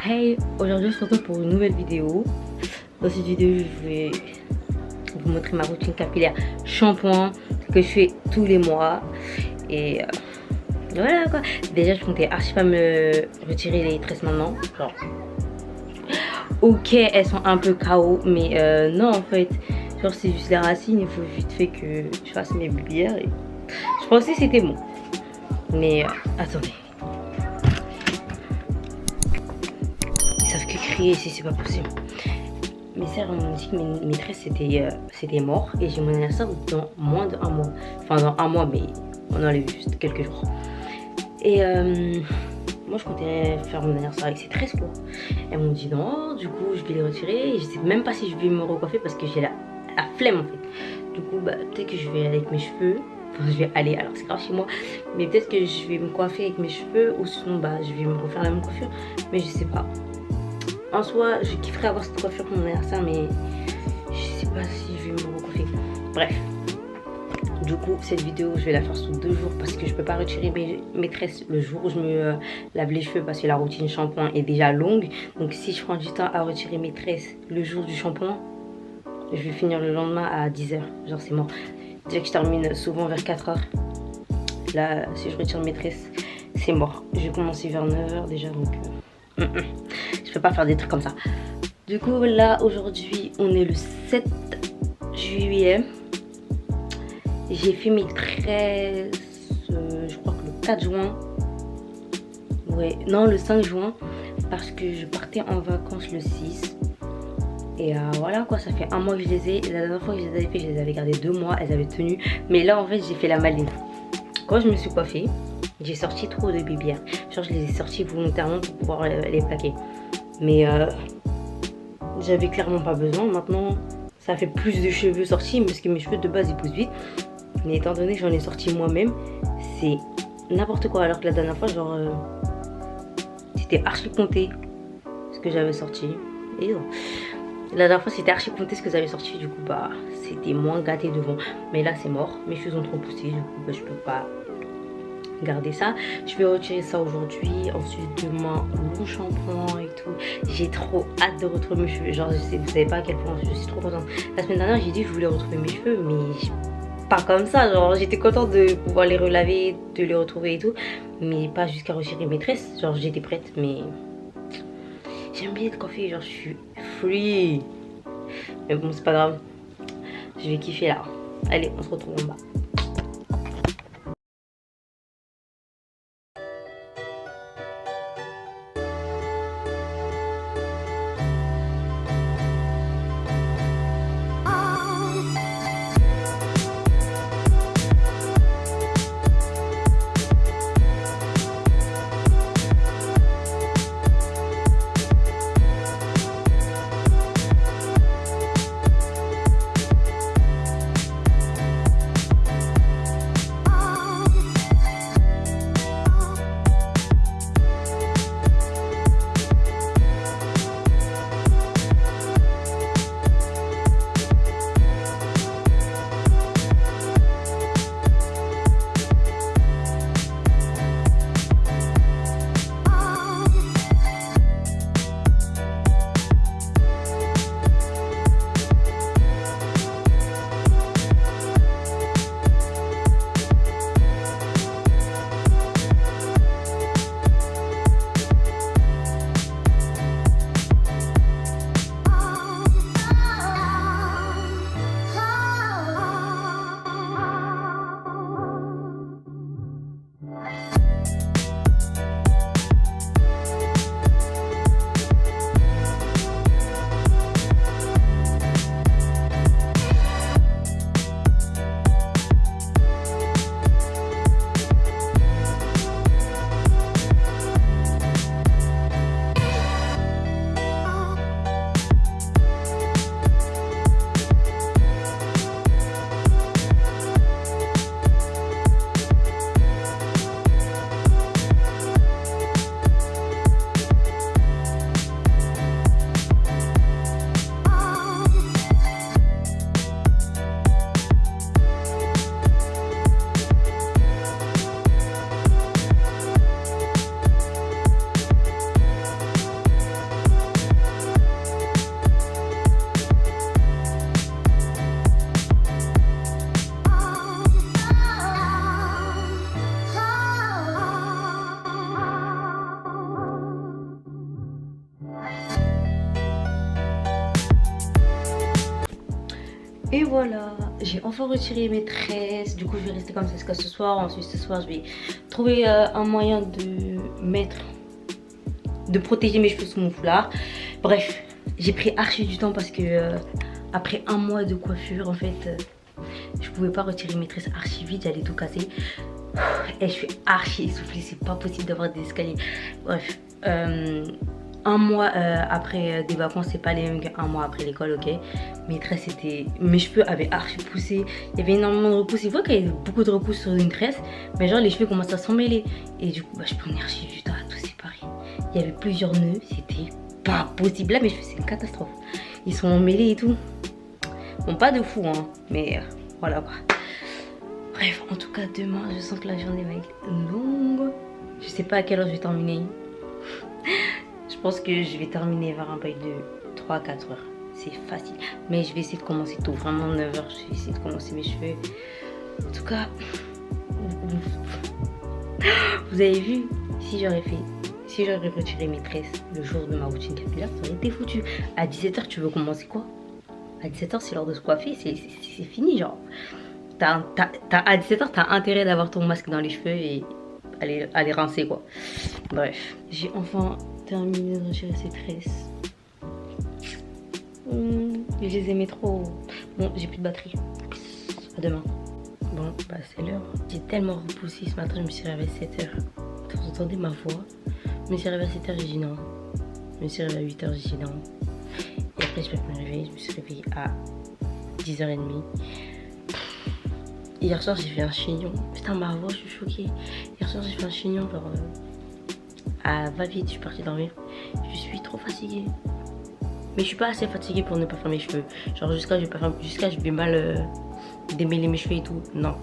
Hey, aujourd'hui je se retrouve pour une nouvelle vidéo. Dans cette vidéo je vais vous montrer ma routine capillaire shampoing que je fais tous les mois. Et voilà quoi. Déjà je comptais archi pas me retirer les tresses maintenant. Genre, ok, elles sont un peu KO, mais non en fait. Genre c'est juste les racines, il faut vite fait que je fasse mes bières. Et je pensais que c'était bon. Mais attendez. Ils savent que crier ici, c'est pas possible. Mes sœurs m'ont dit que mes tresses c'était mort et j'ai mon anniversaire dans moins d'un mois. Enfin dans un mois, mais on enlève juste quelques jours. Et moi je comptais faire mon anniversaire avec ces tresses quoi. Elles m'ont dit non, du coup je vais les retirer. Et je sais même pas si je vais me recoiffer parce que j'ai la flemme en fait. Du coup bah peut-être que je vais aller avec mes cheveux. Enfin je vais aller, alors c'est grave chez moi. Mais peut-être que je vais me coiffer avec mes cheveux ou sinon bah je vais me refaire la même coiffure. Mais je sais pas. En soi, je kifferais avoir cette coiffure pour mon anniversaire, mais je sais pas si je vais me recoiffer. Bref. Du coup, cette vidéo, je vais la faire sous 2 jours parce que je peux pas retirer mes tresses le jour où je me lave les cheveux parce que la routine shampoing est déjà longue. Donc si je prends du temps à retirer mes tresses le jour du shampoing, je vais finir le lendemain à 10 h. Genre c'est mort. Déjà que je termine souvent vers 4 h. Là, si je retire mes tresses, c'est mort. Je vais commencer vers 9 h déjà, donc... Je peux pas faire des trucs comme ça. Du coup là aujourd'hui on est le 7 juillet. J'ai fait mes tresses je crois que le 4 juin. Ouais, non le 5 juin. Parce que je partais en vacances le 6. Et voilà quoi, ça fait un mois que je les ai. La dernière fois que je les avais fait, je les avais gardées 2 mois. Elles avaient tenu. Mais là en fait j'ai fait la maline. Quand je me suis coiffée, j'ai sorti trop de bibières. Genre je les ai sorties volontairement pour pouvoir les plaquer. Mais j'avais clairement pas besoin. Maintenant ça fait plus de cheveux sortis parce que mes cheveux de base ils poussent vite. Mais étant donné que j'en ai sorti moi-même, c'est n'importe quoi. Alors que la dernière fois genre c'était archi compté ce que j'avais sorti. Et la dernière fois c'était archi compté ce que j'avais sorti. Du coup bah c'était moins gâté devant. Mais là c'est mort. Mes cheveux ont trop poussé. Du coup bah, je peux pas garder ça. Je vais retirer ça aujourd'hui. Ensuite demain mon shampoing et tout. J'ai trop hâte de retrouver mes cheveux. Genre vous savez pas à quel point je suis trop contente. La semaine dernière j'ai dit que je voulais retrouver mes cheveux, mais pas comme ça. Genre j'étais contente de pouvoir les relaver, de les retrouver et tout, mais pas jusqu'à retirer mes tresses. Genre j'étais prête, mais j'aime bien être coiffée. Genre je suis free. Mais bon c'est pas grave. Je vais kiffer là. Allez on se retrouve en bas. Et voilà, j'ai enfin retiré mes tresses. Du coup, je vais rester comme ça jusqu'à ce soir. Ensuite, ce soir, je vais trouver un moyen de protéger mes cheveux sous mon foulard. Bref, j'ai pris archi du temps parce que après un mois de coiffure, en fait, je pouvais pas retirer mes tresses archi vite. J'allais tout casser. Et je suis archi essoufflée. C'est pas possible d'avoir des escaliers. Bref, un mois après des vacances, c'est pas les mêmes qu'un mois après l'école, ok. Mes cheveux avaient archi poussé. Il y avait énormément de repousse. Il faut qu'il y ait beaucoup de repousse sur une tresse, mais genre les cheveux commencent à s'emmêler. Et du coup, je prenais archi du temps à tout séparer. Il y avait plusieurs nœuds, c'était pas possible. Là, mes cheveux, c'est une catastrophe. Ils sont emmêlés et tout. Bon, pas de fou, hein, mais voilà quoi. Bref, en tout cas, demain, je sens que la journée va être longue. Je sais pas à quelle heure je vais terminer. Je pense que je vais terminer vers un bail de 3 à 4 heures. C'est facile. Mais je vais essayer de commencer tôt. Vraiment 9 heures, je vais essayer de commencer mes cheveux. En tout cas, vous avez vu, si j'aurais retiré mes tresses le jour de ma routine capillaire, ça aurait été foutu. À 17 heures, tu veux commencer quoi? À 17 heures, c'est l'heure de se coiffer. C'est fini, genre. À 17 heures, t'as intérêt d'avoir ton masque dans les cheveux et aller rincer, quoi. Bref, j'ai enfin terminé de retirer ces tresses. Je les aimais trop. Bon, j'ai plus de batterie. À demain. Bon, bah c'est l'heure. J'ai tellement repoussé ce matin, je me suis réveillée à 7 heures. Vous entendez ma voix? Je me suis réveillée à 7 heures, j'ai dit non. Je me suis réveillée à 8 heures, j'ai dit non. Et après, je peux me réveiller. Je me suis réveillée à 10h30. Hier soir, j'ai fait un chignon. Putain, ma voix, je suis choquée. Hier soir, j'ai fait un chignon, genre à va-vite, je suis partie dormir. Je suis trop fatiguée. Mais je suis pas assez fatiguée pour ne pas faire mes cheveux. Genre jusqu'à je vais mal démêler mes cheveux et tout. Non.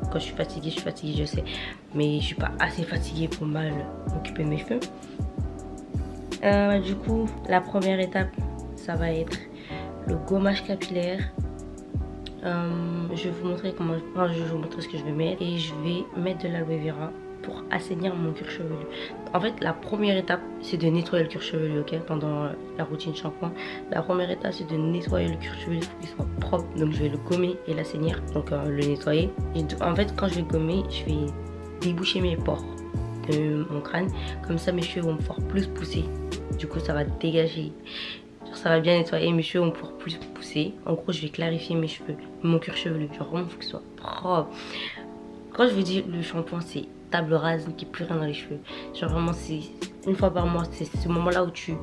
Quand je suis fatiguée, je sais. Mais je suis pas assez fatiguée pour mal occuper mes cheveux. Du coup, la première étape, ça va être le gommage capillaire. Je vais vous montrer je vais vous montrer ce que je vais mettre. Et je vais mettre de l'aloe vera pour assainir mon cuir chevelu. En fait, la première étape, c'est de nettoyer le cuir chevelu, ok, pendant la routine shampoing. La première étape, c'est de nettoyer le cuir chevelu pour qu'il soit propre. Donc, je vais le gommer et l'assainir, donc le nettoyer. Et en fait, quand je vais gommer, je vais déboucher mes pores de mon crâne. Comme ça, mes cheveux vont pouvoir plus pousser. Du coup, ça va dégager. Genre, ça va bien nettoyer, mes cheveux vont pouvoir plus pousser. En gros, je vais clarifier mes cheveux, mon cuir chevelu. Genre, vraiment, il faut qu'il soit propre. Quand je vous dis le shampoing, c'est table rase, qui plus rien dans les cheveux. Genre vraiment, c'est une fois par mois, c'est ce moment-là où tu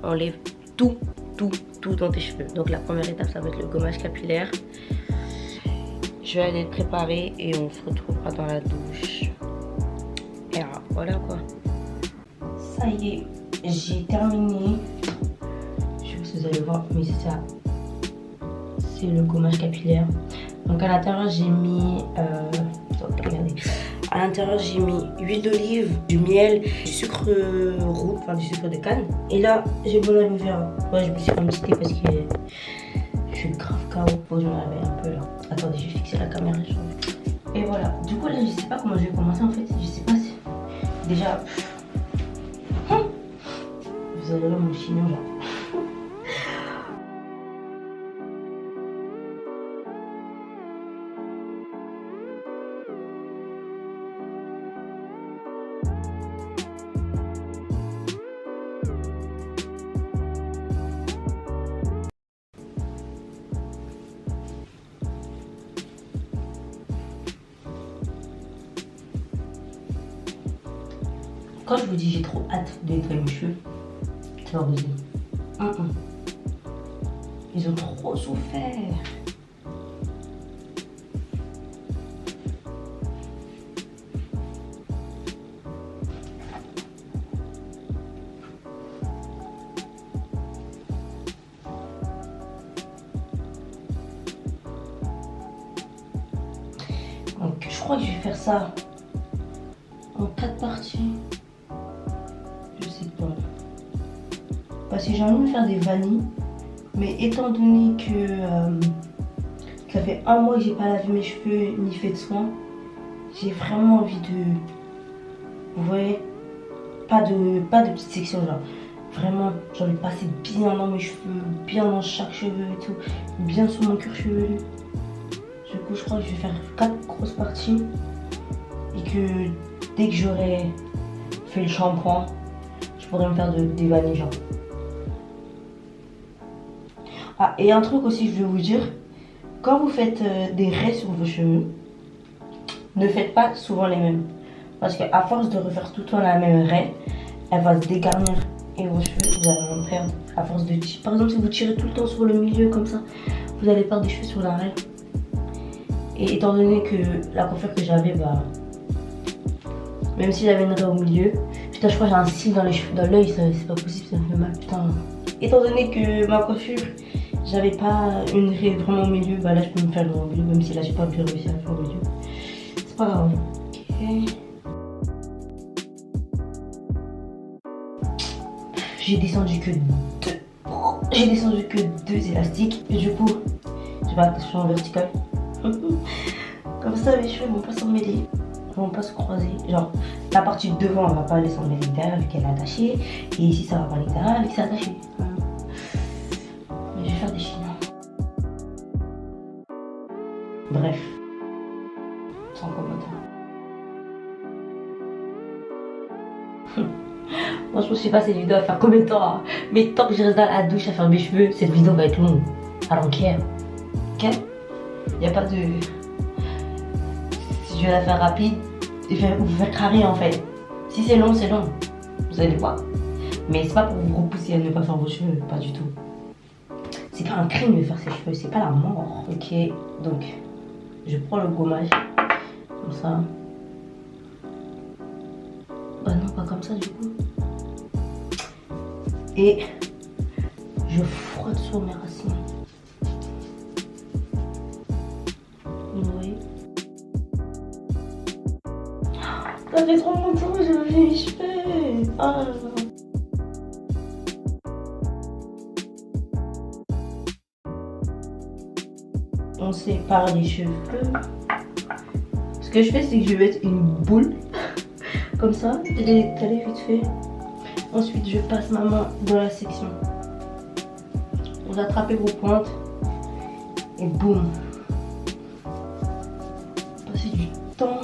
enlèves tout dans tes cheveux. Donc la première étape, ça va être le gommage capillaire. Je vais aller le préparer et on se retrouvera dans la douche. Et voilà quoi. Ça y est, j'ai terminé. Je sais pas si vous allez voir, mais c'est ça. C'est le gommage capillaire. Donc à l'intérieur, j'ai mis... regardez. À l'intérieur, j'ai mis huile d'olive, du miel, du sucre roux, enfin du sucre de canne. Et là, j'ai mon aloe vera. Ouais, je me suis fait un petit thé parce que je suis grave KO. Faut que je me réveille un peu là. Attendez, je vais fixer la caméra. Et voilà. Du coup, là, je sais pas comment je vais commencer en fait. Je sais pas si. Déjà. Vous allez voir mon chignon là. Quand je vous dis j'ai trop hâte de nettoyer mes cheveux, c'est pas possible. Ils ont trop souffert. Donc je crois que je vais faire ça en 4 parties. Je sais pas. Parce que j'ai envie de faire des vanilles. Mais étant donné que ça fait un mois que j'ai pas lavé mes cheveux ni fait de soins, j'ai vraiment envie de... Vous voyez, pas de petite section genre. Vraiment, j'ai envie de passer bien dans mes cheveux, bien dans chaque cheveu et tout, bien sur mon cuir chevelu. Du coup, je crois que je vais faire 4 grosses parties et que dès que j'aurai fait le shampoing, je pourrais me faire des vanilles genre. Ah, et un truc aussi, je vais vous dire, quand vous faites des raies sur vos cheveux, ne faites pas souvent les mêmes. Parce qu'à force de refaire tout le temps la même raie, elle va se dégarnir et vos cheveux, vous allez en perdre. À force de tirer. Par exemple, si vous tirez tout le temps sur le milieu comme ça, vous allez perdre des cheveux sur la raie. Et étant donné que la coiffure que j'avais, bah, même si j'avais une raie au milieu, putain, je crois que j'ai un cil dans l'œil, c'est pas possible, ça me fait mal, putain. Étant donné que ma coiffure, j'avais pas une raie vraiment au milieu, bah là je peux me faire le au milieu, même si là j'ai pas bien réussi à le faire au milieu. C'est pas grave. Ok. J'ai descendu que deux élastiques. Et du coup, je vais attacher en vertical. Comme ça, mes cheveux vont pas s'emmêler. Ils vont pas se croiser. Genre, la partie de devant, elle va pas aller s'emmêler derrière vu qu'elle est attachée. Et ici, ça va pas aller derrière vu que c'est attaché. Mais je vais faire des chiens. Bref. Sans commentaire. Franchement, je sais pas cette vidéo va faire combien de temps, hein. Mais tant que je reste dans la douche à faire mes cheveux, cette vidéo va être longue. I don't care. Ok? Y a pas de... Si je vais la faire rapide, je vais vous faire carrer en fait. Si c'est long, c'est long. Vous allez voir. Mais c'est pas pour vous repousser à ne pas faire vos cheveux, pas du tout. C'est pas un crime de faire ses cheveux, c'est pas la mort. Ok, donc je prends le gommage. Comme ça. Bah non, pas comme ça du coup. Et je frotte sur mes racines. Vous voyez? Ça fait trop longtemps que j'ai pas fait mes cheveux. Ah. On sépare les cheveux. Ce que je fais, c'est que je vais mettre une boule comme ça, et les étaler vite fait. Ensuite, je passe ma main dans la section. Vous attrapez vos pointes et boum. Passez du temps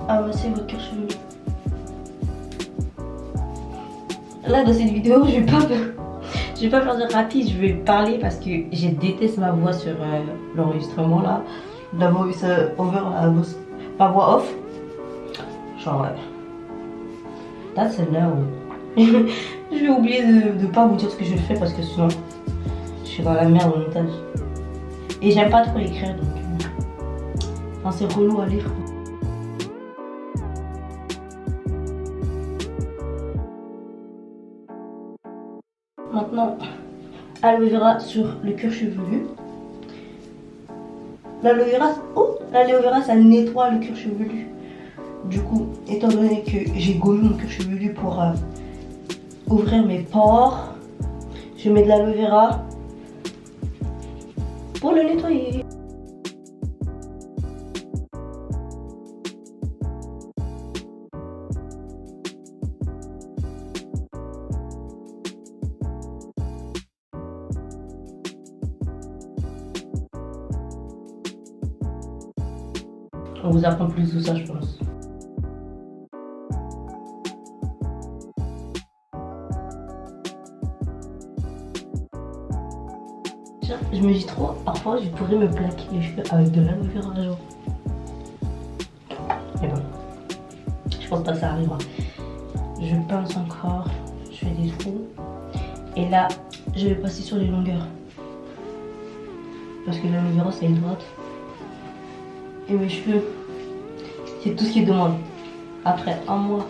à masser votre cuir chevelu. Là, dans cette vidéo, je vais pas faire de rapide, je vais parler parce que je déteste ma voix sur l'enregistrement là. La voice over, ma voix off. Genre, that's a no. Je vais oublier de pas vous dire ce que je fais parce que sinon je suis dans la merde au montage. Et j'aime pas trop écrire donc. Enfin, c'est relou à lire. Maintenant, aloe vera sur le cuir chevelu. L'aloe vera, ça nettoie le cuir chevelu. Du coup, étant donné que j'ai gommé mon cuir chevelu pour ouvrir mes pores, je mets de l'aloe vera pour le nettoyer. On vous apprend plus tout ça, je pense. Je me dis trop, parfois je pourrais me plaquer les cheveux avec de l'aloe vera genre. Mais bon, je pense pas que ça arrivera. Je pince encore, je fais des trous. Et là, je vais passer sur les longueurs. Parce que l'aloe vera, c'est une droite. Et mes cheveux, c'est tout ce qu'ils demandent. Après un mois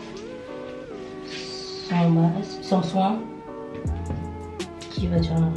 sans soin, qui va dire non?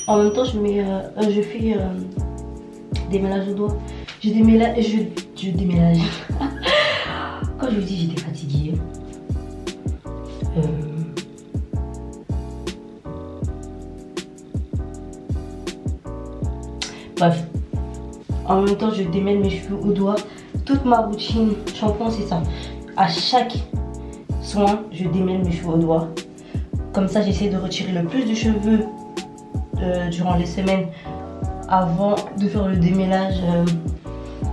En même temps, je fais des mélanges de doigts. Je déménage. Quand je vous dis j'étais fatiguée. Bref. En même temps, je démêle mes cheveux au doigt. Toute ma routine shampoing, c'est ça. À chaque soin, je démêle mes cheveux au doigt. Comme ça, j'essaie de retirer le plus de cheveux durant les semaines avant de faire le démêlage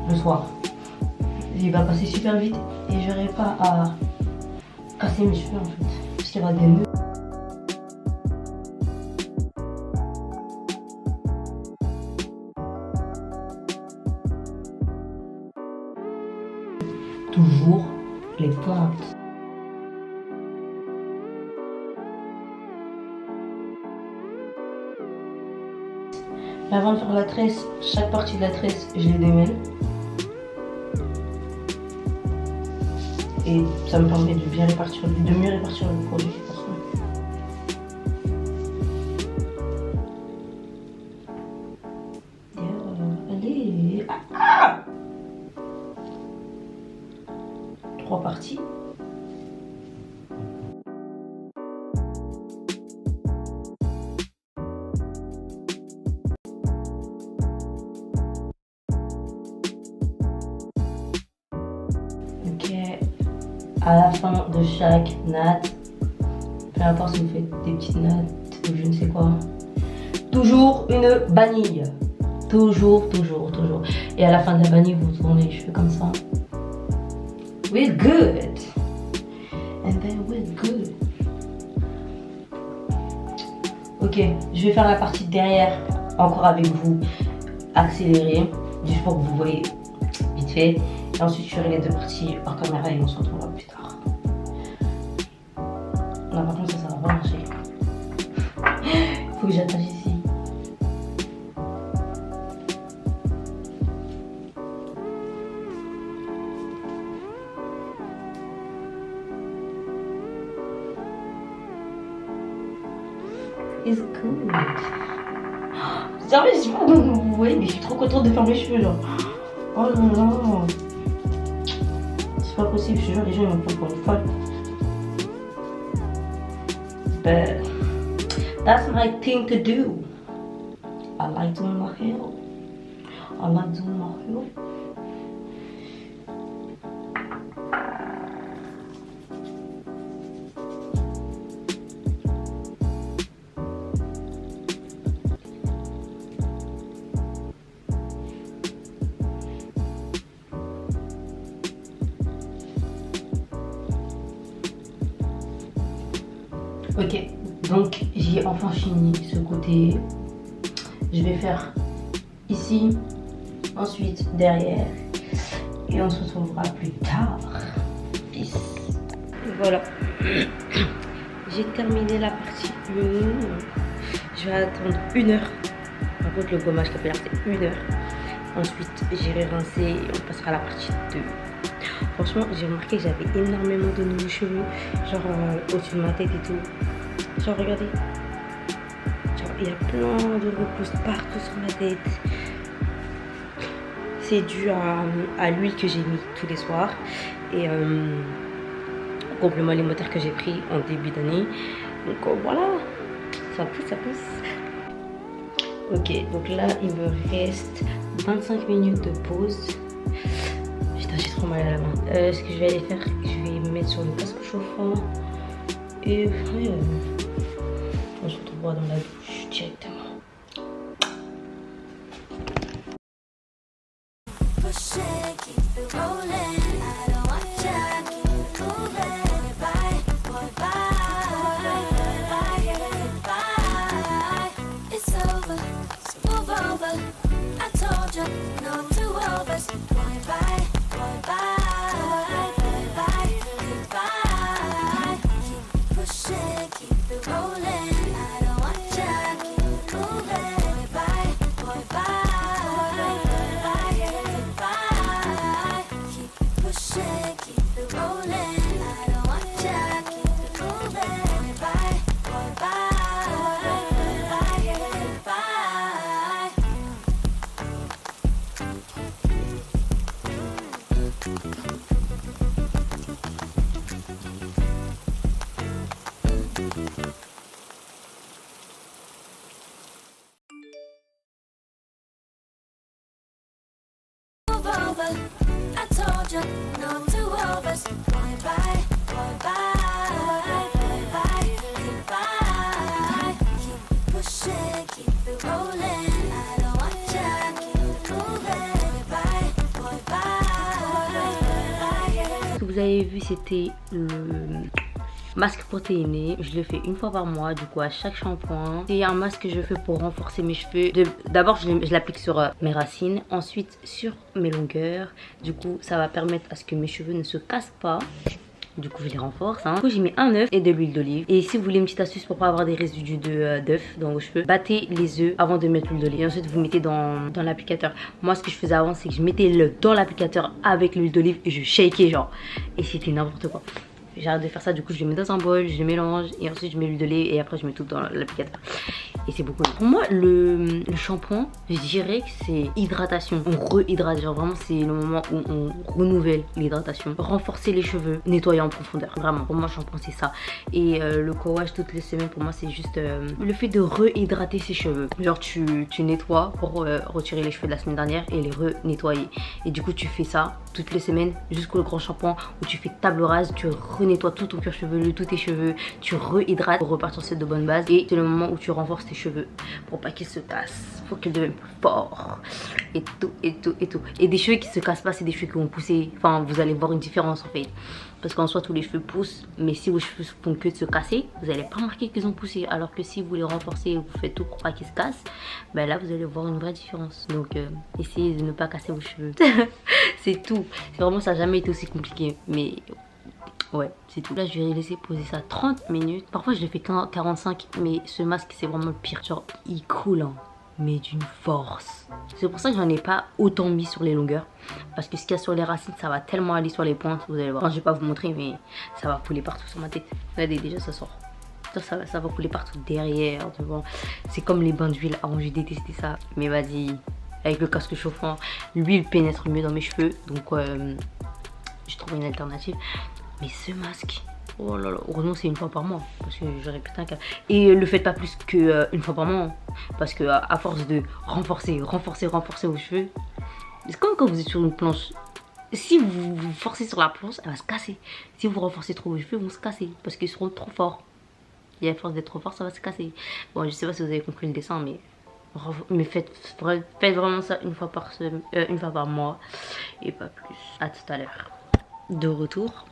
le soir. Il va passer super vite et j'aurai pas à casser mes cheveux en fait. Parce qu'il y aura des nœuds. Toujours les pointes. Mais avant de faire la tresse, chaque partie de la tresse, je les démêle. Et ça me permet de mieux répartir le produit. Allez. Ah 3 parties. Ok. À la fin de chaque natte, peu importe si vous faites des petites nattes ou je ne sais quoi, toujours une vanille. Toujours. Et à la fin de la vanille, vous tournez les cheveux comme ça. We're good. And then we're good. Ok, je vais faire la partie derrière encore avec vous, accélérée, juste pour que vous voyez vite fait. Et ensuite, je ferai les deux parties hors caméra et on se retrouvera plus tard. Non, par contre, ça va pas marcher. Faut que j'attache ici. It's good. Sérieux, je sais pas comment vous voyez, mais je suis trop contente de faire mes cheveux là. Oh là là. C'est pas possible, je te jure, les gens ils vont prendre pour une folle. But that's my thing to do. I like doing my hair. Ok, donc j'ai enfin fini ce côté. Je vais faire ici, ensuite derrière, et on se retrouvera plus tard. Peace. Voilà, j'ai terminé la partie 1. Je vais attendre 1 heure. Par contre, le gommage capillaire c'est 1 heure. Ensuite, j'irai rincer et on passera à la partie 2. Franchement, j'ai remarqué que j'avais énormément de nouveaux cheveux, genre au-dessus de ma tête et tout. Genre, regardez. Genre, il y a plein de repousses partout sur ma tête. C'est dû à l'huile que j'ai mis tous les soirs. Et au complément alimentaire que j'ai pris en début d'année. Donc voilà, ça pousse. Ok, donc là, il me reste 25 minutes de pause. Putain, j'ai trop mal à la main. Ce que je vais aller faire, je vais me mettre sur le casque chauffant. Et après, on se retrouvera dans la douche directement. Bye. I told you, no two of us. Bye bye, bye bye, bye bye, goodbye. Keep pushing, keep it rolling. I don't want you, keep moving. Bye bye, bye bye. Ce que vous avez vu, c'était le masque protéiné. Je le fais une fois par mois, du coup à chaque shampoing. C'est un masque que je fais pour renforcer mes cheveux. D'abord je l'applique sur mes racines, ensuite sur mes longueurs. Du coup ça va permettre à ce que mes cheveux ne se cassent pas. Du coup je les renforce. Du coup j'y mets un œuf et de l'huile d'olive. Et si vous voulez une petite astuce pour pas avoir des résidus d'œuf dans vos cheveux, battez les œufs avant de mettre l'huile d'olive. Et ensuite vous mettez dans l'applicateur. Moi ce que je faisais avant c'est que je mettais l'œuf dans l'applicateur avec l'huile d'olive et je shakais genre. Et c'était n'importe quoi. J'arrête de faire ça, du coup je le mets dans un bol, je le mélange et ensuite je mets l'huile d'olive et après je mets tout dans l'applicateur. Et c'est beaucoup mieux. Pour moi le shampoing, je dirais que c'est hydratation. On rehydrate, genre vraiment c'est le moment où on renouvelle l'hydratation. Renforcer les cheveux, nettoyer en profondeur. Vraiment, pour moi le shampoing c'est ça. Et le co-wash toutes les semaines pour moi c'est juste le fait de rehydrater ses cheveux. Genre tu nettoies pour retirer les cheveux de la semaine dernière et les re-nettoyer. Et du coup tu fais ça toutes les semaines jusqu'au grand shampoing où tu fais table rase, tu nettoies tout ton cuir chevelu, tous tes cheveux, tu rehydrates pour repartir sur de bonnes bases et c'est le moment où tu renforces tes cheveux pour pas qu'ils se cassent, pour qu'ils deviennent plus forts et tout et tout et tout. Et des cheveux qui se cassent pas, c'est des cheveux qui vont pousser, enfin vous allez voir une différence en fait, parce qu'en soi tous les cheveux poussent, mais si vos cheveux font que de se casser, vous allez pas remarquer qu'ils ont poussé, alors que si vous les renforcez et vous faites tout pour pas qu'ils se cassent, ben là vous allez voir une vraie différence. Donc essayez de ne pas casser vos cheveux. C'est tout, vraiment ça n'a jamais été aussi compliqué, mais ouais, c'est tout. Là, je vais laisser poser ça 30 minutes. Parfois, je le fais 45, mais ce masque, c'est vraiment le pire. Genre, il coule, hein, mais d'une force. C'est pour ça que j'en ai pas autant mis sur les longueurs. Parce que ce qu'il y a sur les racines, ça va tellement aller sur les pointes. Vous allez voir. Enfin, je vais pas vous montrer, mais ça va couler partout sur ma tête. Regardez, déjà, ça sort. Ça va couler partout derrière, devant. C'est comme les bains d'huile. Avant, j'ai détesté ça. Mais vas-y, avec le casque chauffant, l'huile pénètre mieux dans mes cheveux. Donc, j'ai trouvé une alternative. Mais ce masque, oh là là, heureusement c'est une fois par mois, parce que j'aurais putain qu'à... Et le faites pas plus qu'une fois par mois, parce que à force de renforcer vos cheveux, c'est comme quand vous êtes sur une planche. Si vous forcez sur la planche, elle va se casser. Si vous renforcez trop vos cheveux, ils vont se casser, parce qu'ils seront trop forts. Et à force d'être trop fort, ça va se casser. Bon, je sais pas si vous avez compris le dessin, mais faites vraiment ça une fois par mois, et pas plus. À tout à l'heure. De retour.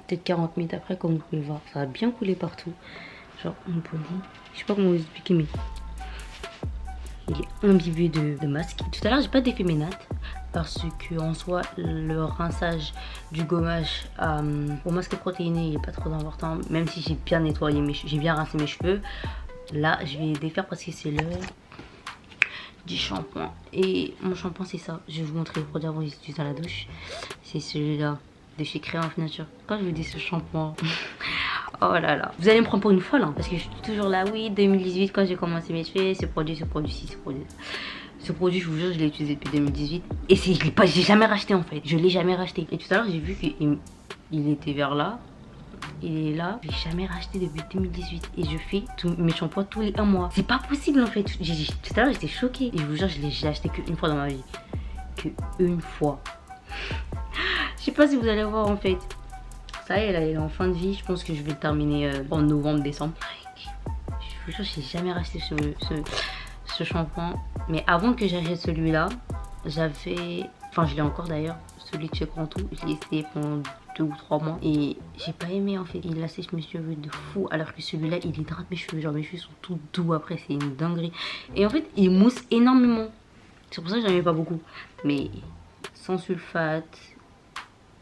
Peut-être 40 minutes après, comme vous pouvez le voir, ça a bien coulé partout. Genre mon body, je sais pas comment vous expliquer, mais il est imbibé de masque. Tout à l'heure j'ai pas défait mes nattes parce que en soi le rinçage du gommage au masque protéiné il est pas trop important, même si j'ai bien nettoyé j'ai bien rincé mes cheveux. Là je vais défaire parce que c'est l'heure du shampoing. Et mon shampoing c'est ça, je vais vous montrer le produit avant d'utiliser dans la douche. C'est celui-là de chez Créance Nature. Quand je vous dis ce shampoing, oh là là, vous allez me prendre pour une folle, hein, parce que je suis toujours là, oui, 2018 quand j'ai commencé mes cheveux, ce produit, ce produit, ce produit, je vous jure, je l'ai utilisé depuis 2018 et j'ai jamais racheté en fait, je l'ai jamais racheté. Et tout à l'heure j'ai vu qu'il était vers là, il est là, j'ai jamais racheté depuis 2018 et je fais tous mes shampoings tous les 1 mois. C'est pas possible en fait. Tout à l'heure j'étais choquée et je vous jure, je l'ai acheté qu'une fois dans ma vie, qu'une fois. Je sais pas si vous allez voir en fait. Ça y est, là, il est en fin de vie. Je pense que je vais le terminer en novembre-décembre. Je vous jure, j'ai jamais racheté ce shampoing. Mais avant que j'achète celui-là, j'avais... Enfin, je l'ai encore d'ailleurs. Celui de chez Grantou. Je l'ai essayé pendant 2 ou 3 mois. Et j'ai pas aimé en fait. Il assèche mes cheveux de fou. Alors que celui-là, il hydrate mes cheveux. Genre, mes cheveux sont tout doux après. C'est une dinguerie. Et en fait, il mousse énormément. C'est pour ça que j'en aimais pas beaucoup. Mais sans sulfate.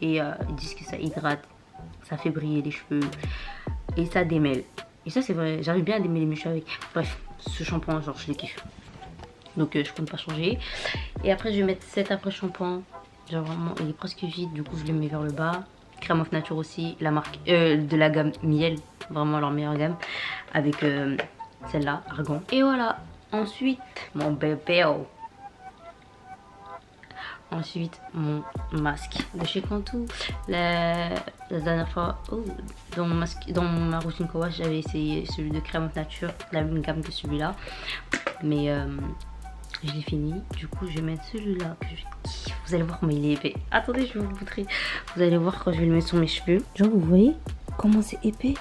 Et ils disent que ça hydrate, ça fait briller les cheveux et ça démêle. Et ça c'est vrai, j'arrive bien à démêler mes cheveux avec. Bref, ce shampoing genre je les kiffe. Donc je compte pas changer. Et après je vais mettre cet après shampoing. Genre vraiment il est presque vide, du coup je le mets vers le bas. Créance Nature aussi, la marque de la gamme Miel, vraiment leur meilleure gamme. Avec celle-là, Argan. Et voilà, ensuite mon bébé. Ensuite mon masque de chez Cantu. La dernière fois dans ma routine co-wash j'avais essayé celui de Créance Nature, la même gamme que celui-là, mais je l'ai fini. Du coup je vais mettre celui-là que je kiffe. Vous allez voir comment il est épais. Attendez, je vais vous montrer. Vous allez voir quand je vais le mettre sur mes cheveux. Genre, vous voyez comment c'est épais?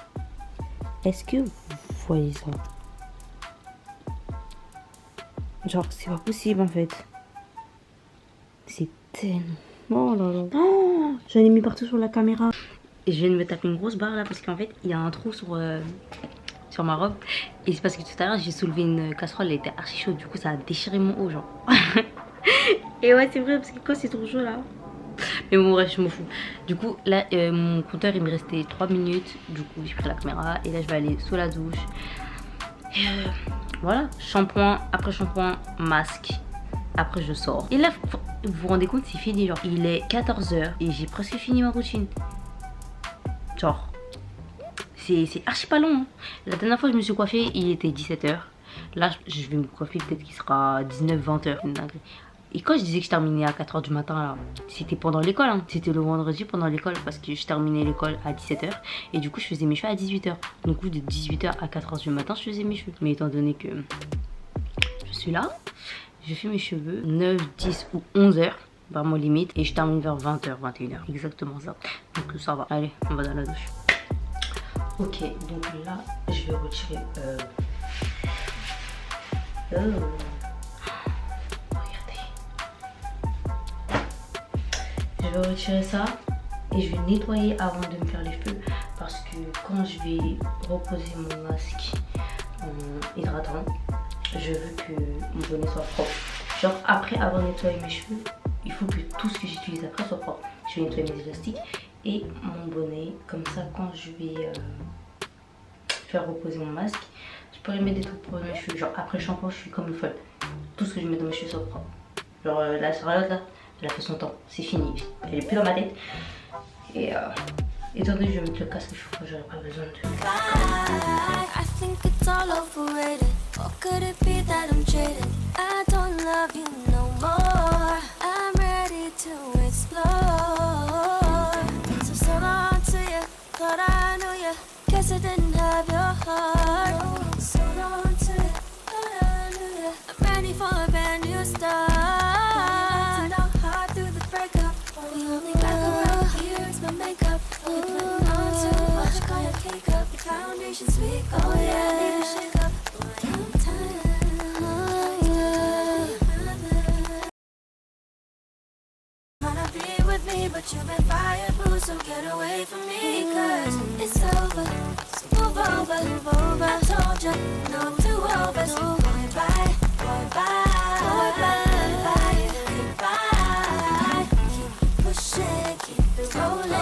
Est-ce que vous voyez ça? Genre, c'est pas possible en fait. C'est tellement... Oh là là. Oh, j'en ai mis partout sur la caméra. Et je viens de me taper une grosse barre là parce qu'en fait, il y a un trou sur ma robe. Et c'est parce que tout à l'heure, j'ai soulevé une casserole, elle était archi chaude. Du coup, ça a déchiré mon haut, genre. Et ouais, c'est vrai parce que quand c'est trop chaud là. Mais bon, bref, je m'en fous. Du coup, là, mon compteur, il me restait 3 minutes. Du coup, j'ai pris la caméra. Et là, je vais aller sous la douche. Et voilà, shampoing, après shampoing, masque. Après, je sors. Et là, vous vous rendez compte, c'est fini. Genre, il est 14 h et j'ai presque fini ma routine. Genre, c'est archi pas long. Hein. La dernière fois, je me suis coiffée, il était 17 h. Là, je vais me coiffer, peut-être qu'il sera 19-20 h. Et quand je disais que je terminais à 4 h du matin, là, c'était pendant l'école. Hein. C'était le vendredi pendant l'école parce que je terminais l'école à 17 h. Et du coup, je faisais mes cheveux à 18 h. Donc, de 18 h à 4 h du matin, je faisais mes cheveux. Mais étant donné que je suis là, je fais mes cheveux 9, 10 ou 11 h. Vraiment limite. Et je termine vers 20 h, 21 h. Exactement ça. Donc, ça va. Allez, on va dans la douche. Ok, donc là, je vais retirer... Je vais retirer ça et je vais nettoyer avant de me faire les cheveux parce que quand je vais reposer mon masque hydratant, je veux que mon bonnet soit propre. Genre après avoir nettoyé mes cheveux, il faut que tout ce que j'utilise après soit propre. Je vais nettoyer mes élastiques et mon bonnet, comme ça quand je vais faire reposer mon masque, je pourrais mettre des trucs pour mes cheveux. Genre après shampoing, je suis comme une folle. Tout ce que je mets dans mes cheveux soit propre. Genre la Charlotte là, elle a fait son temps, c'est fini. Elle est plus dans ma tête. Et étant donné que je vais mettre le casque, je crois que j'aurais pas besoin de... I think it's all overrated. Or could it be that I'm jaded? I don't love you no more. I'm ready to explore. So long to you, thought I knew you. Guess I didn't have your heart. So long to you, thought I knew you. I'm ready for a brand new start. The only back around here is my makeup. You're putting on too much, call your cake up. Your foundation's weak, oh yeah, need a shake up. I'm tired. Wanna be with me, but you've been fired, boo, so get away from me. Cause it's over, so move over, move over. I told you, no two of us. Boy, bye, boy, bye, boy, bye, bye, goodbye. Push it, keep it rolling.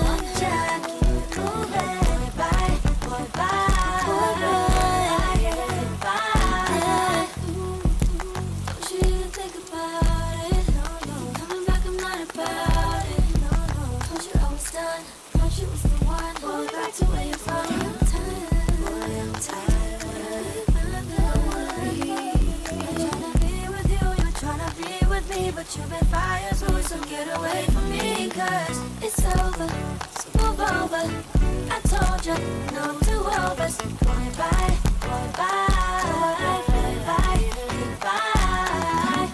Watch out, keep it moving. Bye, boy, bye, boy, bye, goodbye. Don't you even think about it. Coming back, I'm not about it. Told you I was done. Thought you was the one. Going back to where you're from. I'm tired, boy, I'm tired. Tryna be with you, you're tryna be with me, but you've been fired, so get away from me. Cause it's over, so move over. I told you, no two of us. Boy, bye, boy, bye, boy, bye, goodbye.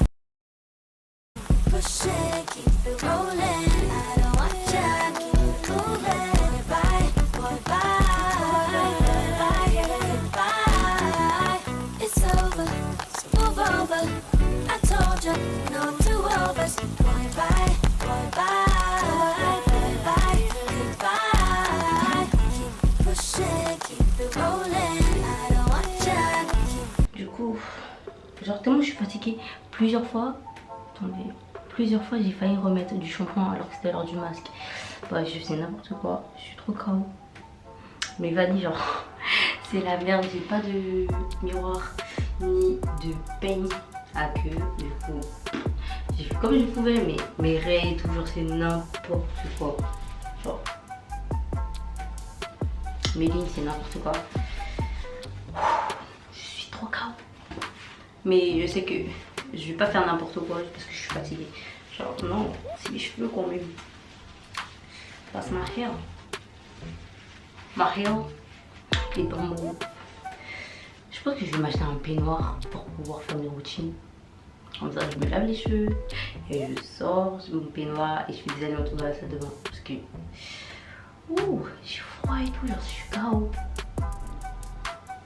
Push it, keep it rolling. I don't want you, keep it moving. Bye, boy, bye, goodbye. It's over, so move over. I told you, no two of us. Boy, bye, boy, bye, goodbye. Keep pushing, keep it rolling. I don't want you. Du coup, genre tellement je suis fatiguée, plusieurs fois, attendez, plusieurs fois j'ai failli remettre du shampoing alors que c'était l'heure du masque. Ouais, je fais n'importe quoi, je suis trop KO. Mais vanille, genre, c'est la merde, j'ai pas de miroir ni de peigne à queue. Du coup, j'ai fait comme je pouvais, mais mes rayons toujours c'est n'importe quoi. Genre, mes lignes c'est n'importe quoi. Je suis trop KO. Mais je sais que je vais pas faire n'importe quoi parce que je suis fatiguée. Genre non, c'est les cheveux qu'on met. That's my hair. Ma hair est dans mon... Je pense que je vais m'acheter un peignoir pour pouvoir faire mes routines. Comme ça, je me lave les cheveux et je sors, je me peignoir et je fais des allers-retours dans la salle de bain. Parce que, ouh, j'ai froid et tout, genre je suis KO.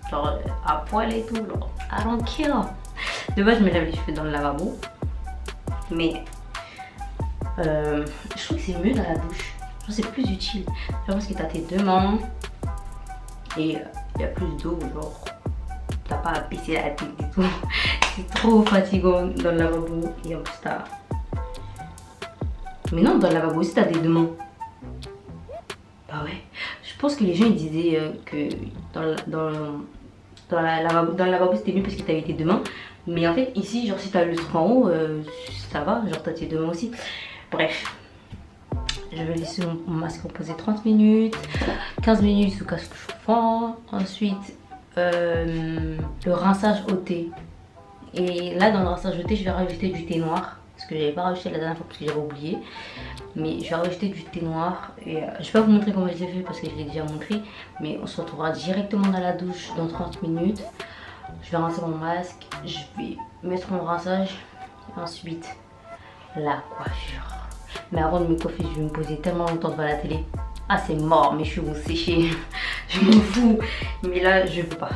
Genre à poil et tout, genre I don't care. De base, je me lave les cheveux dans le lavabo. Mais je trouve que c'est mieux dans la douche. Genre c'est plus utile. Genre parce que t'as tes deux mains et il y a plus d'eau, genre t'as pas à baisser la tête du tout. C'est trop fatigant dans le lavabo. Et en plus t'as... Mais non, dans le lavabo aussi t'as des deux mains. Bah ouais. Je pense que les gens ils disaient que dans le lavabo c'était mieux parce que t'avais tes deux mains. Mais en fait ici, genre si t'as le truc en haut, ça va, genre t'as tes deux mains aussi. Bref. Je vais laisser mon masque reposer 30 minutes, 15 minutes sous casque chauffant. Ensuite, le rinçage au thé. Et là, dans le rinçage au thé, je vais rajouter du thé noir. Parce que j'avais pas rajouté la dernière fois parce que j'avais oublié. Mais je vais rajouter du thé noir. Et je vais pas vous montrer comment je l'ai fait parce que je l'ai déjà montré. Mais on se retrouvera directement dans la douche dans 30 minutes. Je vais rincer mon masque. Je vais mettre mon rinçage. Et ensuite, la coiffure. Mais avant de me coiffer, je vais me poser tellement longtemps devant la télé. Ah, c'est mort, mes cheveux vont sécher. Je m'en fous. Mais là, je peux pas.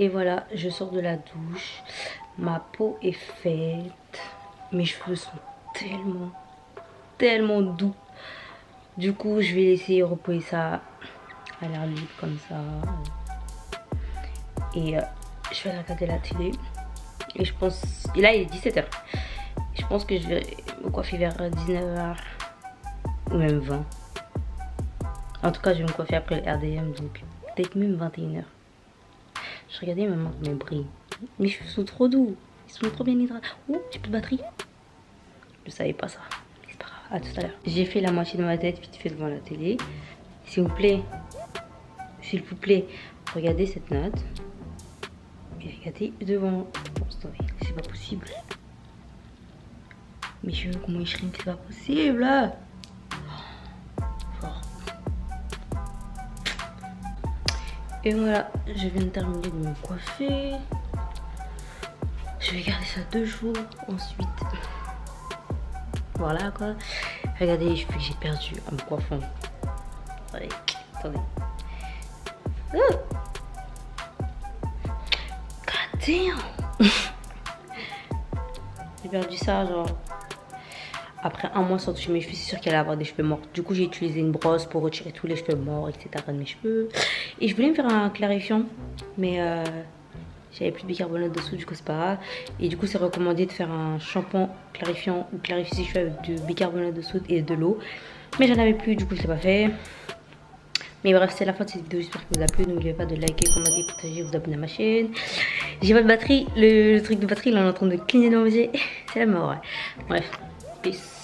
Et voilà, je sors de la douche. Ma peau est faite. Mes cheveux sont tellement doux. Du coup, je vais laisser reposer ça à l'air libre comme ça. Et je vais regarder la télé. Et je pense... Et là, il est 17 h. Je pense que je vais me coiffer vers 19 h. Ou même 20. En tout cas, je vais me coiffer après le RDM. Donc, peut-être même 21 h. Je regardais maman mes bris. Mes cheveux sont trop doux. Ils sont trop bien hydratés. Oh, j'ai plus de batterie. Je savais pas ça. C'est pas grave. À tout à l'heure. J'ai fait la moitié de ma tête vite fait devant la télé. S'il vous plaît, regardez cette note. Et regardez devant. C'est pas possible. Mes cheveux, comment ils shrink, c'est pas possible. Fort. Et voilà, je viens de terminer de me coiffer. Je vais garder ça 2 jours. Ensuite, voilà quoi. Regardez les cheveux que j'ai perdus en me coiffant. Allez, attendez. God damn. J'ai perdu ça genre après un mois sans toucher mes cheveux. C'est sûr qu'elle allait avoir des cheveux morts. Du coup j'ai utilisé une brosse pour retirer tous les cheveux morts, etc. de mes cheveux. Et je voulais me faire un clarifiant, mais j'avais plus de bicarbonate de soude, du coup c'est pas grave. Et du coup c'est recommandé de faire un shampoing clarifiant ou clarifier ses cheveux avec du bicarbonate de soude et de l'eau. Mais j'en avais plus, du coup je l'ai pas fait. Mais bref, c'est la fin de cette vidéo, j'espère qu'elle vous a plu. N'oubliez pas de liker, commenter, partager, vous abonner à ma chaîne. J'ai pas de batterie, le truc de batterie là on est en train de cligner dans mes yeux. C'est la mort, ouais. Bref, peace.